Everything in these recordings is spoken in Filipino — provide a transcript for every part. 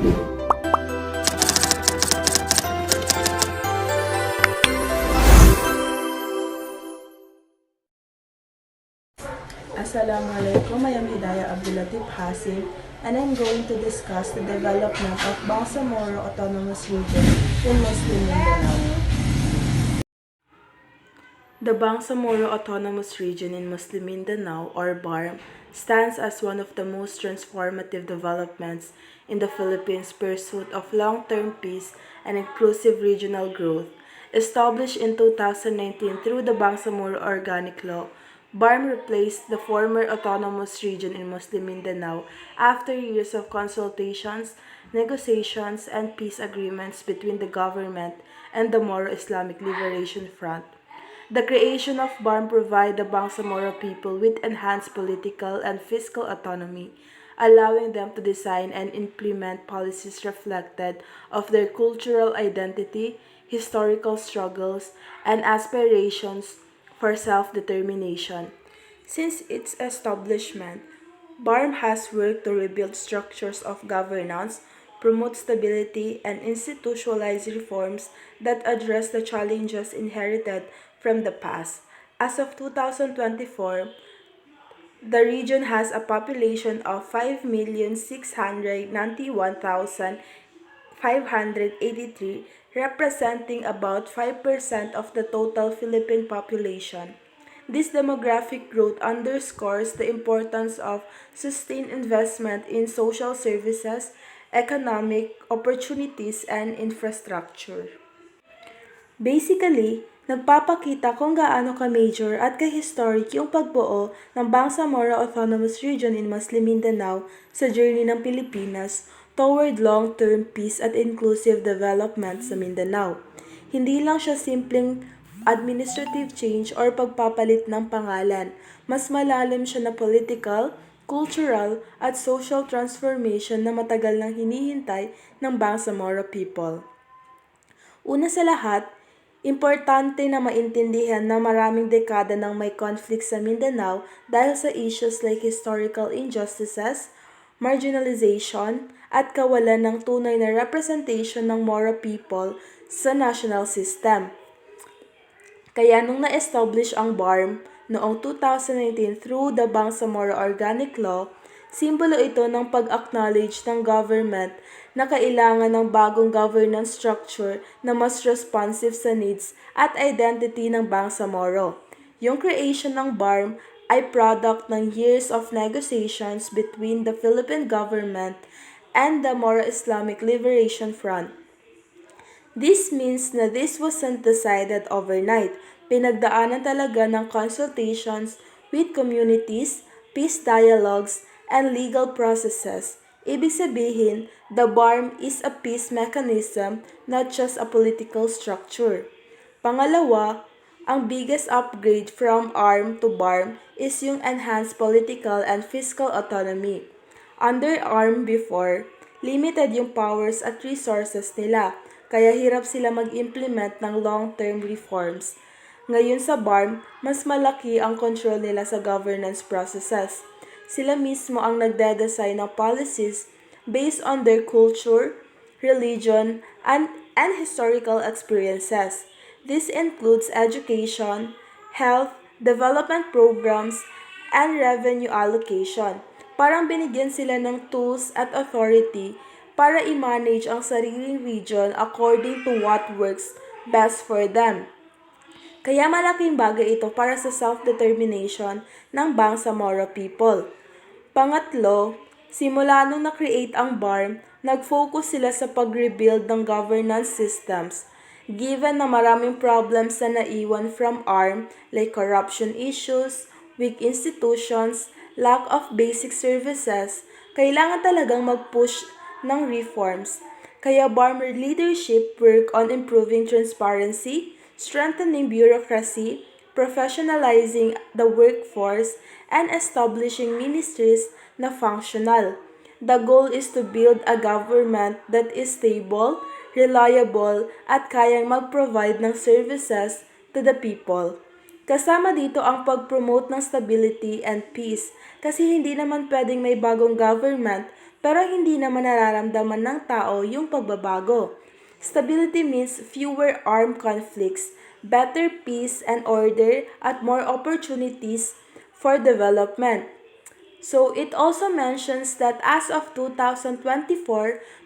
Assalamualaikum, I am Hidayah Abdulatif Hasim, and I'm going to discuss the development of Bangsamoro Autonomous Region in Muslim Mindanao. The Bangsamoro Autonomous Region in Muslim Mindanao, or BARM, stands as one of the most transformative developments in the Philippines' pursuit of long-term peace and inclusive regional growth. Established in 2019 through the Bangsamoro Organic Law, BARM replaced the former autonomous region in Muslim Mindanao after years of consultations, negotiations, and peace agreements between the government and the Moro Islamic Liberation Front. The creation of BARM provided the Bangsamoro people with enhanced political and fiscal autonomy, allowing them to design and implement policies reflected of their cultural identity, historical struggles, and aspirations for self-determination. Since its establishment, BARM has worked to rebuild structures of governance, promote stability, and institutionalize reforms that address the challenges inherited from the past. As of 2024, the region has a population of 5,691,583, representing about 5% of the total Philippine population. This demographic growth underscores the importance of sustained investment in social services, economic opportunities, and infrastructure. Basically, nagpapakita kung gaano ka-major at ka-historic yung pagbuo ng Bangsamoro Autonomous Region in Muslim Mindanao sa journey ng Pilipinas toward long-term peace at inclusive development sa Mindanao. Hindi lang siya simpleng administrative change or pagpapalit ng pangalan. Mas malalim siya na political, cultural, at social transformation na matagal nang hinihintay ng Bangsamoro people. Una sa lahat, importante na maintindihan na maraming dekada nang may conflict sa Mindanao dahil sa issues like historical injustices, marginalization, at kawalan ng tunay na representation ng Moro people sa national system. Kaya nung na-establish ang BARM noong 2019 through the Bangsamoro Organic Law, simbolo ito ng pag-acknowledge ng government na kailangan ng bagong governance structure na mas responsive sa needs at identity ng Bangsamoro. Yung creation ng BARM ay product ng years of negotiations between the Philippine government and the Moro Islamic Liberation Front. This means na this wasn't decided overnight. Pinagdaanan talaga ng consultations with communities, peace dialogues, and legal processes. Ibig sabihin, the BARM is a peace mechanism, not just a political structure. Pangalawa, ang biggest upgrade from ARM to BARM is yung enhanced political and fiscal autonomy. Under ARM before, limited yung powers at resources nila, kaya hirap sila mag-implement ng long-term reforms. Ngayon sa BARM, mas malaki ang control nila sa governance processes. Sila mismo ang nagde-design ng policies based on their culture, religion, and historical experiences. This includes education, health, development programs, and revenue allocation. Parang binigyan sila ng tools at authority para i-manage ang sariling region according to what works best for them. Kaya malaking bagay ito para sa self-determination ng Bangsamoro people. Pangatlo, simula nung na-create ang BARM, nag-focus sila sa pag-rebuild ng governance systems. Given na maraming problems na naiwan from ARM like corruption issues, weak institutions, lack of basic services, kailangan talagang mag-push ng reforms. Kaya BARM leadership work on improving transparency, strengthening bureaucracy, professionalizing the workforce, and establishing ministries na functional. The goal is to build a government that is stable, reliable, at kayang mag-provide ng services to the people. Kasama dito ang pag-promote ng stability and peace kasi hindi naman pwedeng may bagong government pero hindi naman nararamdaman ng tao yung pagbabago. Stability means fewer armed conflicts, better peace and order, at more opportunities for development. So it also mentions that as of 2024,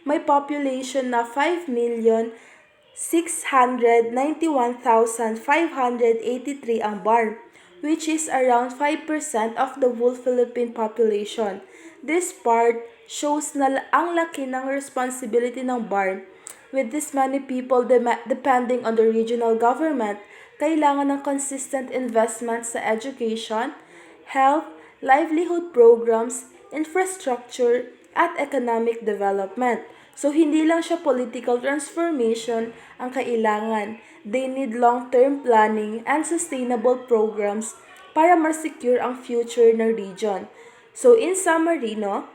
may population na 5,691,583 ang BARM, which is around 5% of the whole Philippine population. This part shows na ang laki ng responsibility ng BARM. With this many people depending on the regional government, kailangan ng consistent investment sa education, health, livelihood programs, infrastructure, at economic development. So, hindi lang siya political transformation ang kailangan. They need long-term planning and sustainable programs para ma-secure ang future ng region. So, in summary, no,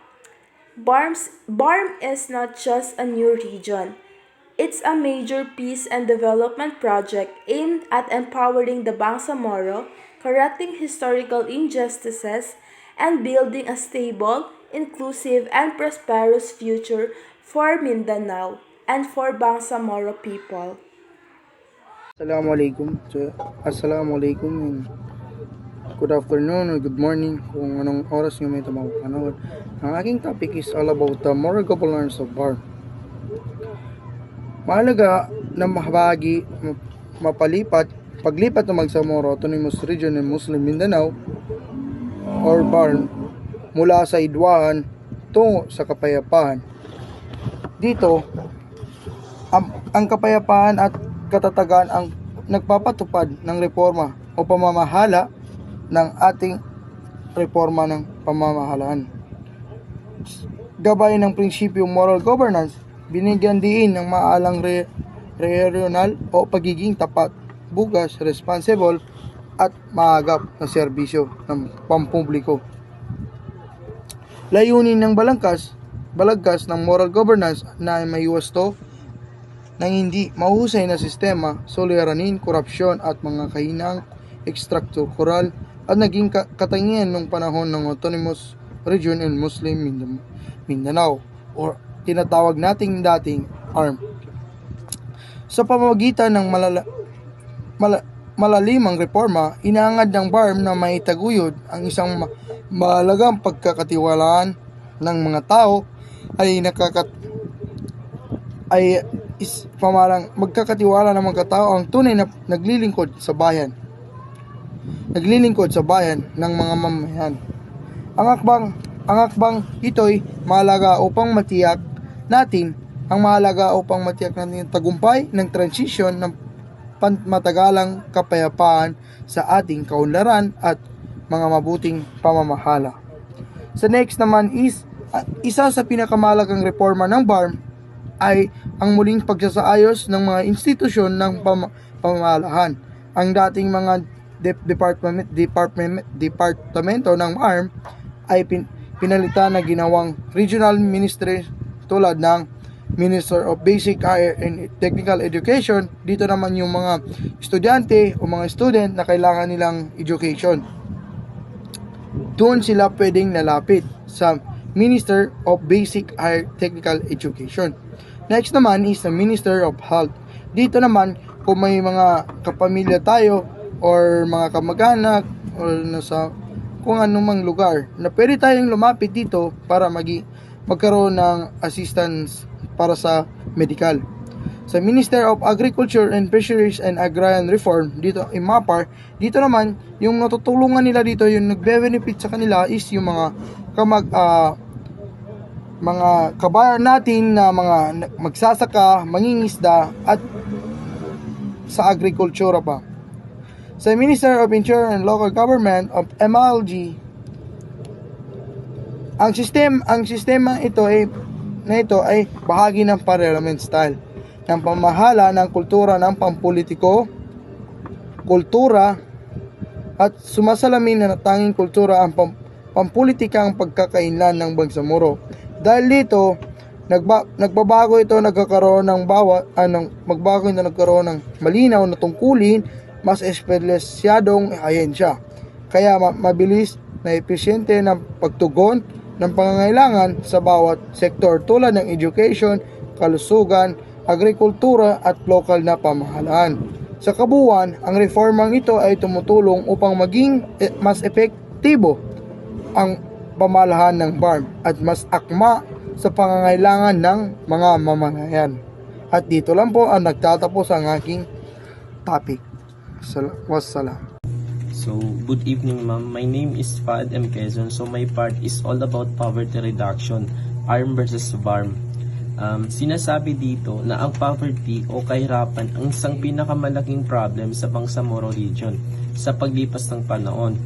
BARM is not just a new region. It's a major peace and development project aimed at empowering the Bangsamoro, correcting historical injustices, and building a stable, inclusive, and prosperous future for Mindanao and for Bangsamoro people. Assalamualaikum. And good afternoon or good morning kung anong oras nyo may tumawag. Ang aking topic is all about the moral governance of BARM. Mahalaga na paglipat ng Bangsamoro Autonomous Region in Muslim Mindanao or BARM mula sa idwahan tungo sa kapayapaan. Dito, ang kapayapaan at katatagan ang nagpapatupad ng reforma o pamamahala ng ating reforma ng pamamahalaan. Gabay ng prinsipyo moral governance, binigyan din ng maalang regional o pagiging tapat, bukas, responsible, at maagap na serbisyo ng pampubliko. Layunin ng balagkas ng moral governance na ay maiwasto ng hindi mahusay na sistema, suliranin, korupsyon at mga kahinang ekstruktural at naging katangian ng panahon ng Autonomous Region in Muslim Mindanao or tinatawag nating dating ARM. Sa pamamagitan ng malalimang reforma, inaangad ng BARM na maitaguyod ang isang mahalagang pagkakatiwalaan ng mga tao magkakatiwala ng mga tao ang tunay na naglilingkod sa bayan ng mga mamayan. Ang akbang ito'y mahalaga upang matiyak natin ang tagumpay ng transisyon ng matagalang kapayapaan sa ating kaunlaran at mga mabuting pamamahala. Sa next naman is isa sa pinakamahalagang reforma ng BARM ay ang muling pagsasaayos ng mga institusyon ng pamamahalaan. Ang dating mga departamento ng BARM ay pinalitan na ginawang regional ministry tulad ng Minister of Basic Higher and Technical Education. Dito naman yung mga estudyante o mga student na kailangan nilang education. Doon sila pwedeng lalapit sa Minister of Basic Higher Technical Education. Next naman is the Minister of Health. Dito naman kung may mga kapamilya tayo or mga kamag-anak or nasa kung anumang lugar na pwede tayong lumapit dito para magkaroon ng assistance para sa medical. Sa Minister of Agriculture and Fisheries and Agrarian Reform, dito MAPAR, dito naman yung natutulungan nila dito, yung nagbe-benefit sa kanila is yung mga kabayan natin na mga magsasaka, mangingisda at sa agrikultura pa. Sa Minister of Interior and Local Government of MLG, ang sistema ito ay bahagi ng parliament style ng pamahala ng kultura ng pampolitiko, kultura at sumasalamin na tanging kultura ang pampolitikang pagkakainlan ng Bangsamoro. Dahil dito, nagbabago ito nagkakaroon ng malinaw na tungkulin, mas espesyadong ahensya. Kaya mabilis na epesyente ng pagtugon ng pangangailangan sa bawat sektor tulad ng education, kalusugan, agrikultura at lokal na pamahalaan. Sa kabuuan, ang reformang ito ay tumutulong upang maging mas epektibo ang pamalahan ng BARM at mas akma sa pangangailangan ng mga mamamayan. At dito lang po ang nagtatapos ang aking topic. Wassalam. So, good evening ma'am. My name is Fahad M. Quezon. So, my part is all about poverty reduction, ARM versus BARM. Sinasabi dito na ang poverty o kahirapan ang isang pinakamalaking problem sa Bangsamoro region sa paglipas ng panahon.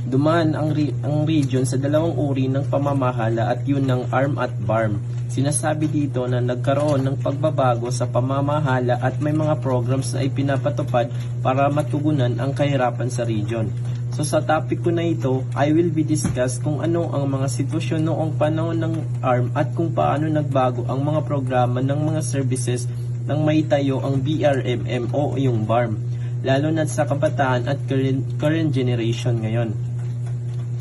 Dumaan ang region sa dalawang uri ng pamamahala at yun ng ARM at BARM. Sinasabi dito na nagkaroon ng pagbabago sa pamamahala at may mga programs na ipinapatupad para matugunan ang kahirapan sa region. So sa topic ko na ito, I will be discuss kung ano ang mga sitwasyon noong panahon ng ARM at kung paano nagbago ang mga programa ng mga services nang maitayo ang BRMM o yung BARM, lalo na sa kabataan at current generation ngayon.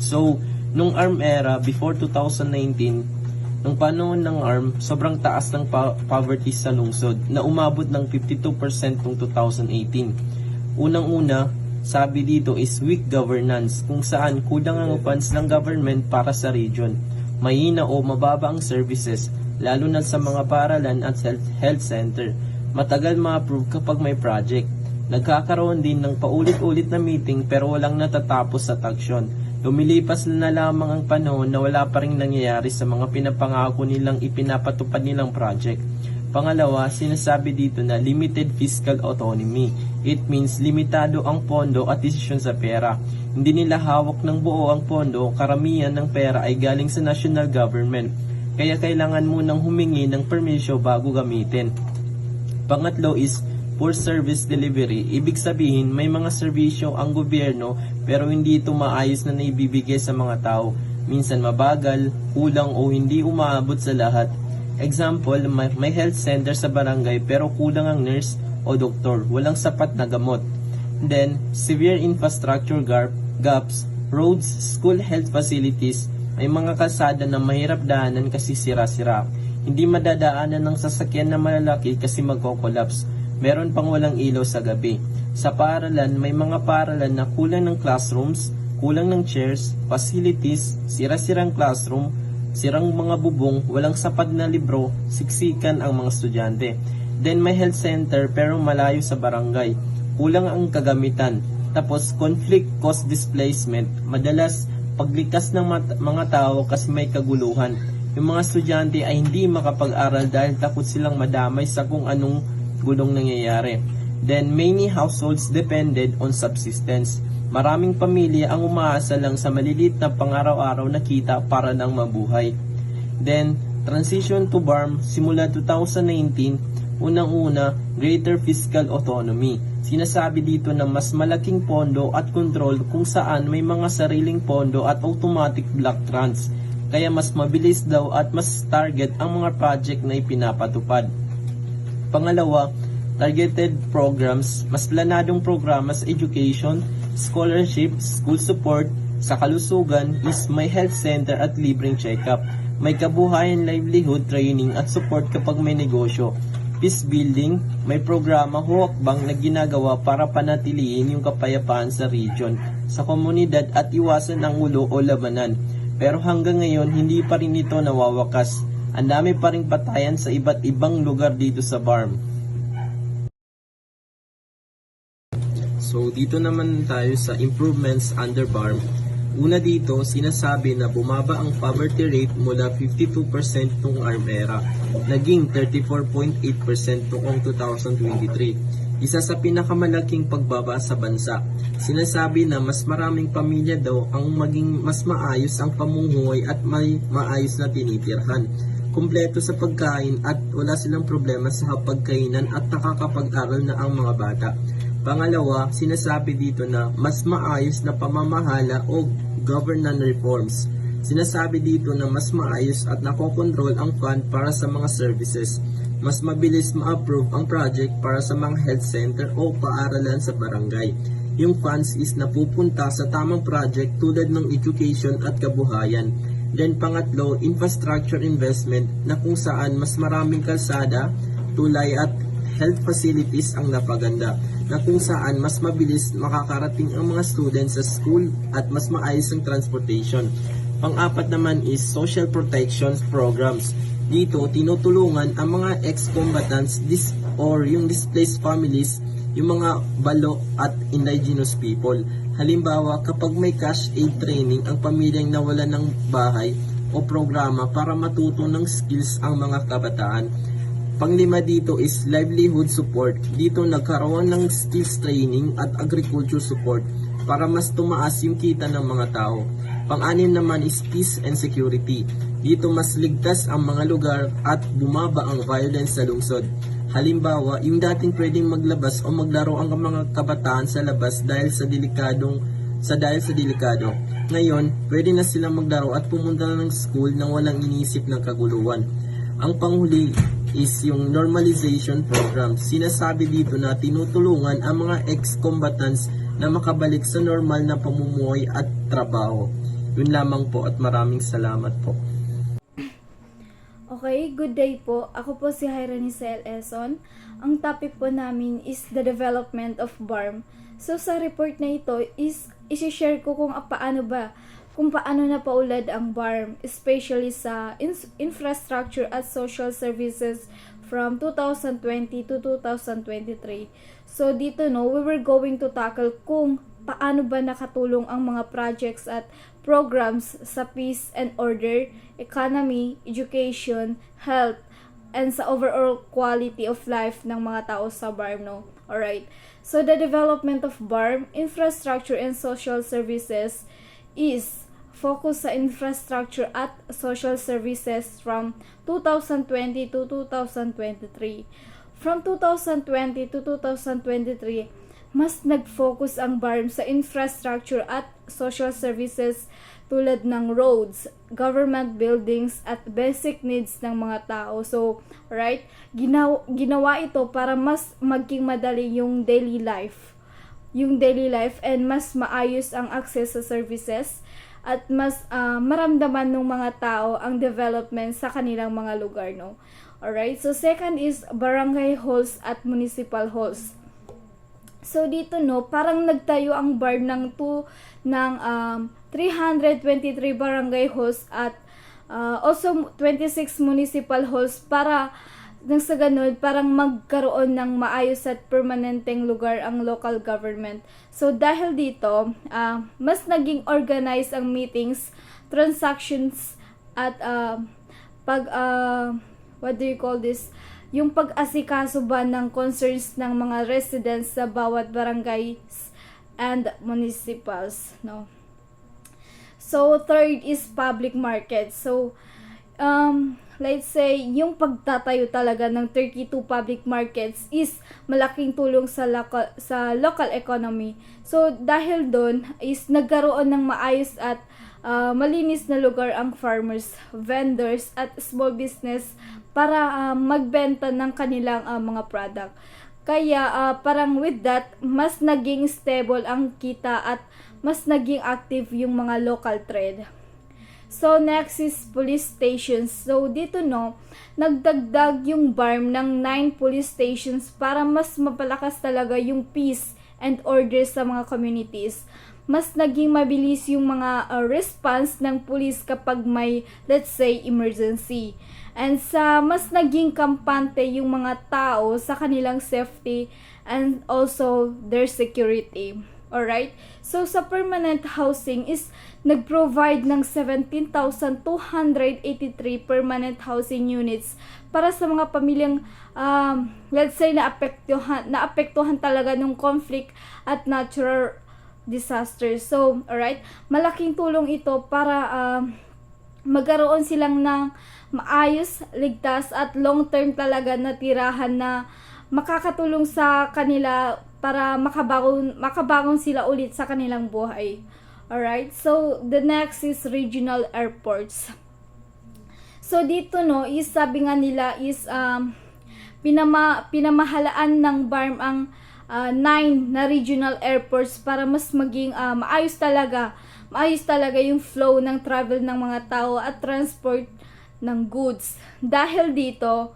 So, nung ARM era, before 2019, nung panahon ng ARM, sobrang taas ng poverty sa lungsod na umabot ng 52% noong 2018. Unang-una, sabi dito is weak governance, kung saan kulang ang funds ng government para sa region. Mahina o mababa ang services, lalo na sa mga paaralan at health center. Matagal ma-approve kapag may project. Nagkakaroon din ng paulit-ulit na meeting pero walang natatapos at aksyon. Lumilipas na lamang ang panahon na wala pa rin nangyayari sa mga pinapangako nilang ipinapatupad nilang project. Pangalawa, sinasabi dito na limited fiscal autonomy. It means limitado ang pondo at desisyon sa pera. Hindi nila hawak ng buo ang pondo, karamihan ng pera ay galing sa national government. Kaya kailangan munang humingi ng permisyo bago gamitin. Pangatlo is poor service delivery. Ibig sabihin, may mga serbisyo ang gobyerno pero hindi ito maayos na naibibigay sa mga tao. Minsan mabagal, kulang o hindi umaabot sa lahat. Example, may health center sa barangay pero kulang ang nurse o doktor. Walang sapat na gamot. Then, severe infrastructure gaps, roads, school health facilities, may mga kalsada na mahirap daanan kasi sira-sira. Hindi madadaanan ng sasakyan na malalaki kasi magko-collapse. Meron pang walang ilaw sa gabi. Sa paaralan, may mga paaralan na kulang ng classrooms, kulang ng chairs, facilities, sira-sirang classroom, sirang mga bubong, walang sapat na libro, siksikan ang mga estudyante. Then may health center pero malayo sa barangay. Kulang ang kagamitan. Tapos conflict cause displacement. Madalas paglikas ng mga tao kasi may kaguluhan. Yung mga estudyante ay hindi makapag-aral dahil takot silang madamay sa kung anong gulong nangyayari. Then, many households depended on subsistence. Maraming pamilya ang umaasa lang sa malilit na pang-araw-araw na kita para nang mabuhay. Then, transition to BARM simula 2019, unang-una, greater fiscal autonomy. Sinasabi dito na mas malaking pondo at control kung saan may mga sariling pondo at automatic block grants. Kaya mas mabilis daw at mas target ang mga project na ipinapatupad. Pangalawa, targeted programs, mas planadong programa sa education, scholarship, school support, sa kalusugan is may health center at libreng check-up. May kabuhayan livelihood training at support kapag may negosyo. Peace building, may programa huwakbang na ginagawa para panatiliin yung kapayapaan sa region, sa komunidad at iwasan ang gulo o labanan. Pero hanggang ngayon, hindi pa rin ito nawawakas. Ang dami pa ring patayan sa iba't ibang lugar dito sa BARM. So dito naman tayo sa improvements under BARM. Una dito, sinasabi na bumaba ang poverty rate mula 52% noong ARM era, naging 34.8% noong 2023. Isa sa pinakamalaking pagbaba sa bansa. Sinasabi na mas maraming pamilya daw ang maging mas maayos ang pamumuhay at may maayos na tinitirhan. Kumpleto sa pagkain at wala silang problema sa pagkainan at nakakapag-aral na ang mga bata. Pangalawa, sinasabi dito na mas maayos na pamamahala o governance reforms. Sinasabi dito na mas maayos at nakokontrol ang fund para sa mga services. Mas mabilis ma-approve ang project para sa mga health center o paaralan sa barangay. Yung funds is napupunta sa tamang project tulad ng education at kabuhayan. Then pangatlo, infrastructure investment na kung saan mas maraming kalsada, tulay at health facilities ang napaganda, na kung saan mas mabilis makakarating ang mga students sa school at mas maayos ang transportation. Pang-apat naman is social protection programs. Dito, tinutulungan ang mga ex-combatants or yung displaced families, yung mga balo at indigenous people. Halimbawa, kapag may cash aid training ang pamilyang nawalan ng bahay o programa para matuto ng skills ang mga kabataan. Panglima dito is livelihood support. Dito nagkaroon ng skills training at agriculture support para mas tumaas yung kita ng mga tao. Pang-anim naman is peace and security. Dito mas ligtas ang mga lugar at bumaba ang violence sa lungsod. Halimbawa, yung dating pwedeng maglabas o maglaro ang mga kabataan sa labas dahil sa delikado. Ngayon, pwede na silang maglaro at pumunta ng school nang walang inisip ng kaguluhan. Ang panghuli is yung normalization program. Sinasabi dito na tinutulungan ang mga ex-combatants na makabalik sa normal na pamumuhay at trabaho. Yun lamang po at maraming salamat po. Okay, good day po. Ako po si Hyranicel Eson. Ang topic po namin is the development of BARM. So sa report na ito is isi-share ko kung paano na paulad ang BARM, especially sa infrastructure at social services from 2020 to 2023. So dito we were going to tackle kung paano ba nakatulong ang mga projects at programs sa peace and order, economy, education, health, and sa overall quality of life ng mga tao sa BARM, no? Alright. So the development of BARM, infrastructure and social services, is focus sa infrastructure at social services from 2020 to 2023. From 2020 to 2023, mas nag-focus ang BARM sa infrastructure at social services tulad ng roads, government buildings, at basic needs ng mga tao. So, right, ginawa ito para mas maging madali yung daily life and mas maayos ang access sa services at mas maramdaman ng mga tao ang development sa kanilang mga lugar, no? Alright, so second is barangay halls at municipal halls. So dito parang nagtayo ang BARM ng 323 barangay halls at also 26 municipal halls para nang sa ganun parang magkaroon ng maayos at permanenteng lugar ang local government. So dahil dito, mas naging organized ang meetings, transactions at yung pag-asikaso ba ng concerns ng mga residents sa bawat barangays and municipals, no? So third is public market. So let's say yung pagtatayo talaga ng 32 public markets is malaking tulong sa local economy. So dahil doon is nagkaroon ng maayos at malinis na lugar ang farmers, vendors at small business para magbenta ng kanilang mga product. Kaya parang with that, mas naging stable ang kita at mas naging active yung mga local trade. So next is police stations. So dito nagdagdag yung BARM ng 9 police stations para mas mapalakas talaga yung peace and order sa mga communities. Mas naging mabilis yung mga response ng police kapag may, let's say, emergency. And mas naging kampante yung mga tao sa kanilang safety and also their security. Alright? So sa permanent housing is nag-provide ng 17,283 permanent housing units para sa mga pamilyang let's say naapektuhan talaga ng conflict at natural disasters. So, alright, malaking tulong ito para magkaroon silang ng maayos, ligtas at long-term talaga na tirahan na makakatulong sa kanila para makabangon sila ulit sa kanilang buhay. Alright, so the next is regional airports. So dito is sabi nga nila is pinamahalaan ng BARM ang 9 na regional airports para mas maging maayos talaga, maayos talaga yung flow ng travel ng mga tao at transport ng goods. Dahil dito,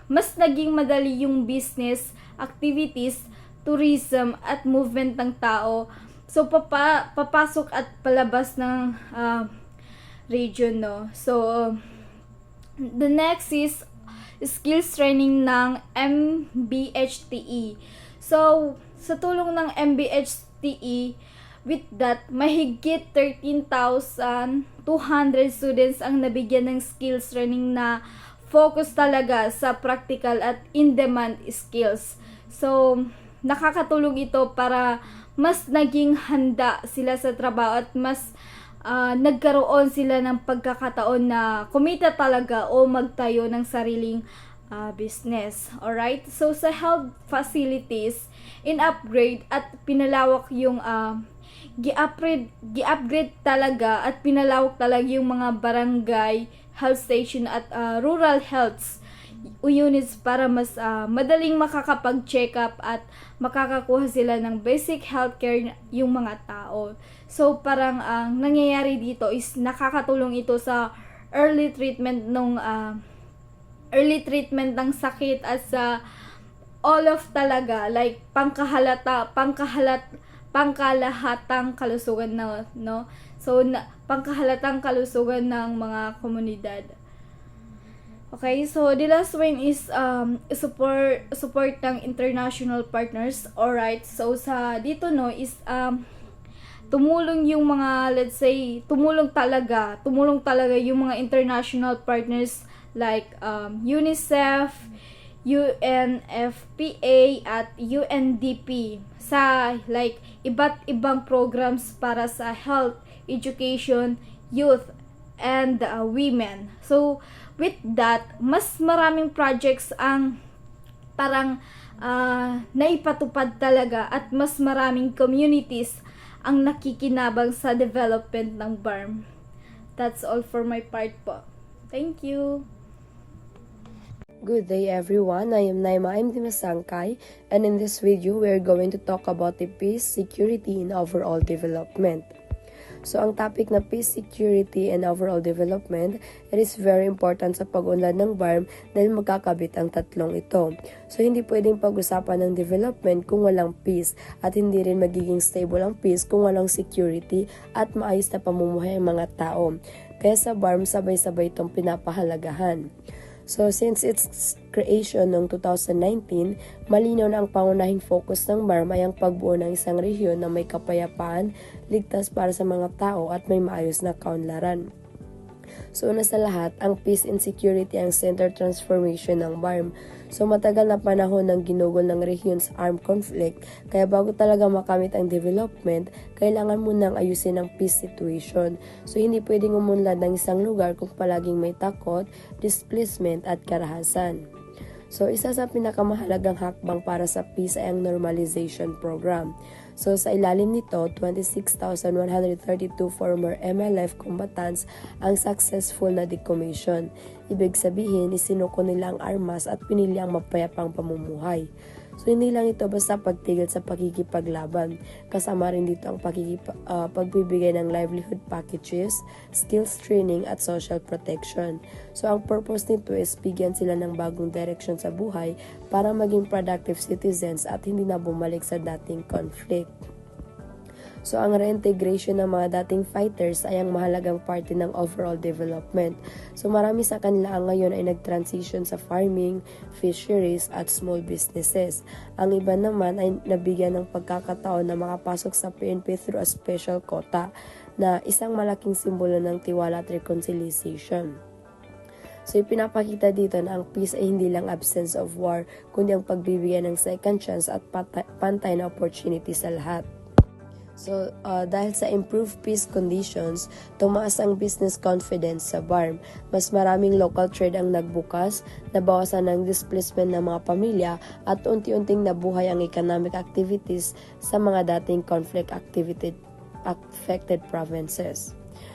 mas naging madali yung business, activities, tourism at movement ng tao. So papasok at palabas ng region, no. So the next is skills training ng MBHTE. So sa tulong ng MBHTE, with that, mahigit 13,200 students ang nabigyan ng skills training na focus talaga sa practical at in-demand skills. So, nakakatulong ito para mas naging handa sila sa trabaho at mas nagkaroon sila ng pagkakataon na kumita talaga o magtayo ng sariling business. Alright? So, sa health facilities, in-upgrade at pinalawak yung gi-upgrade talaga at pinalawak talaga yung mga barangay health station at rural health units para mas madaling makakapag-check up at makakakuha sila ng basic healthcare yung mga tao. So parang ang nangyayari dito is nakakatulong ito sa early treatment ng sakit at sa all of talaga, like pangkalahatang kalusugan na, no? So pangkahalatang kalusugan ng mga komunidad. Okay, so the last one is support ng international partners. Alright, so sa dito, no, is tumulong yung mga, let's say, tumulong talaga yung mga international partners like UNICEF, UNFPA at UNDP sa like iba't ibang programs para sa health, education, youth, and women. So with that, mas maraming projects ang parang naipatupad talaga at mas maraming communities ang nakikinabang sa development ng BARM. That's all for my part po. Thank you. Good day everyone, I am Naima M. Dimasangkay, and in this video we are going to talk about the peace, security, and overall development. So ang topic na peace, security, and overall development, it is very important sa pag-unlad ng BARM dahil magkakabit ang tatlong ito. So hindi pwedeng pag-usapan ng development kung walang peace at hindi rin magiging stable ang peace kung walang security at maayos na pamumuhay ng mga tao. Kaya sa BARM sabay-sabay itong pinapahalagahan. So, since its creation noong 2019, malinaw na ang pangunahing focus ng BARM ay ang pagbuo ng isang rehiyon na may kapayapaan, ligtas para sa mga tao at may maayos na kaunlaran. So, una sa lahat, ang peace and security ang center transformation ng BARM. So, matagal na panahon ng ginugol ng rehiyon sa armed conflict, kaya bago talaga makamit ang development, kailangan munang ayusin ang peace situation. So, hindi pwedeng umunlad ng isang lugar kung palaging may takot, displacement at karahasan. So, isa sa pinakamahalagang hakbang para sa peace ay ang normalization program. So, sa ilalim nito, 26,132 former MLF combatants ang successful na decommission. Ibig sabihin, isinuko nila ang armas at pinili ang mapayapang pamumuhay. So, hindi lang ito basta pagtigil sa pagkikipaglaban. Kasama rin dito ang pagbibigay ng livelihood packages, skills training at social protection. So, ang purpose nito is bigyan sila ng bagong direction sa buhay para maging productive citizens at hindi na bumalik sa dating conflict. So, ang reintegration ng mga dating fighters ay ang mahalagang parte ng overall development. So, marami sa kanila ngayon ay nag-transition sa farming, fisheries, at small businesses. Ang iba naman ay nabigyan ng pagkakataon na makapasok sa PNP through a special quota na isang malaking simbolo ng tiwala at reconciliation. So, ipinapakita dito na ang peace ay hindi lang absence of war, kundi ang pagbibigyan ng second chance at pantay na opportunity sa lahat. So, dahil sa improved peace conditions, tumaas ang business confidence sa BARM. Mas maraming local trade ang nagbukas, nabawasan ang displacement ng mga pamilya, at unti-unting nabuhay ang economic activities sa mga dating conflict affected provinces.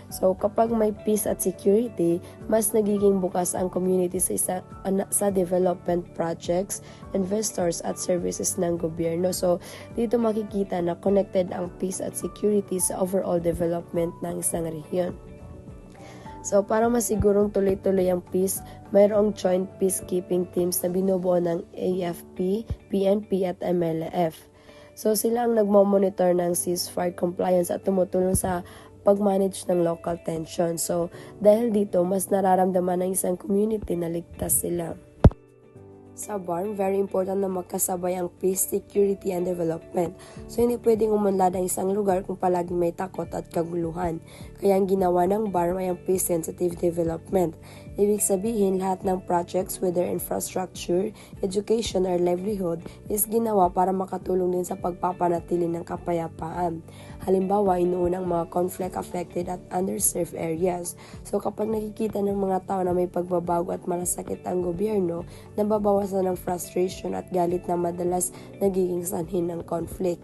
So kapag may peace at security, mas nagiging bukas ang community sa development projects, investors at services ng gobyerno. So dito makikita na connected ang peace at security sa overall development ng isang rehiyon. So, para masigurong tuloy-tuloy ang peace, mayroong joint peacekeeping teams na binubuo ng AFP, PNP at MLF. So, sila ang nagmo-monitor ng ceasefire compliance at tumutulong sa pag-manage ng local tension. So, dahil dito, mas nararamdaman ng isang community na ligtas sila. Sa BARM, very important na magkasabay ang peace, security, and development. So, hindi pwedeng umunlad ang isang lugar kung palaging may takot at kaguluhan. Kaya ang ginawa ng BARM ay ang peace-sensitive development. Ibig sabihin, lahat ng projects, whether infrastructure, education, or livelihood, is ginawa para makatulong din sa pagpapanatili ng kapayapaan. Halimbawa, inuunang mga conflict-affected at underserved areas. So, kapag nakikita ng mga tao na may pagbabago at malasakit ang gobyerno, nababawasan ng frustration at galit na madalas nagiging sanhin ng conflict.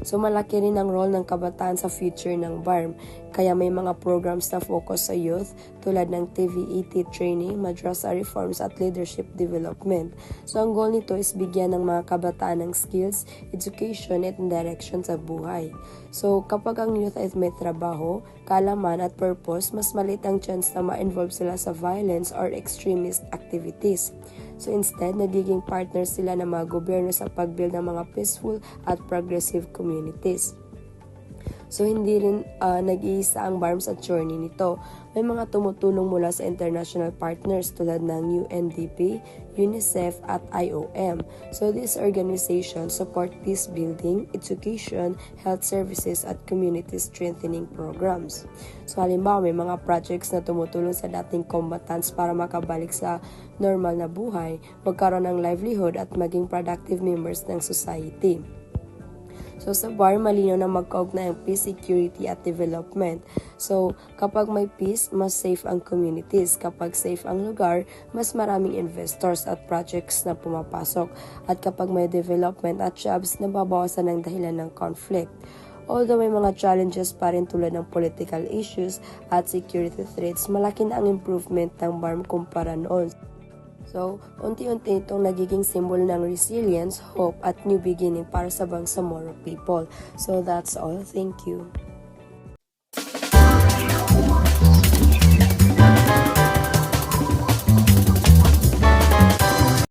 So, malaki rin ang role ng kabataan sa future ng BARM. Kaya may mga programs na focus sa youth tulad ng TVET training, madrasa reforms at leadership development. So, ang goal nito is bigyan ng mga kabataan ng skills, education at direction sa buhay. So, kapag ang youth ay may trabaho, kaalaman at purpose, mas maliit ang chance na ma-involve sila sa violence or extremist activities. So instead, nagiging partner sila ng mga gobyerno sa pag-build ng mga peaceful at progressive communities. So hindi rin nag-iisa ang BARM sa journey nito. May mga tumutulong mula sa international partners tulad ng UNDP, UNICEF at IOM. So these organizations support peace building, education, health services at community strengthening programs. So halimbawa may mga projects na tumutulong sa dating combatants para makabalik sa normal na buhay, magkaroon ng livelihood at maging productive members ng society. So sa BARM, malinaw na magkaugnay ang peace, security at development. So kapag may peace, mas safe ang communities. Kapag safe ang lugar, mas maraming investors at projects na pumapasok. At kapag may development at jobs, nababawasan ang dahilan ng conflict. Although may mga challenges pa rin tulad ng political issues at security threats, malaki na ang improvement ng BARM kumpara noon. So, unti-unti itong nagiging symbol ng resilience, hope, at new beginning para sa Bangsamoro people. So, that's all. Thank you.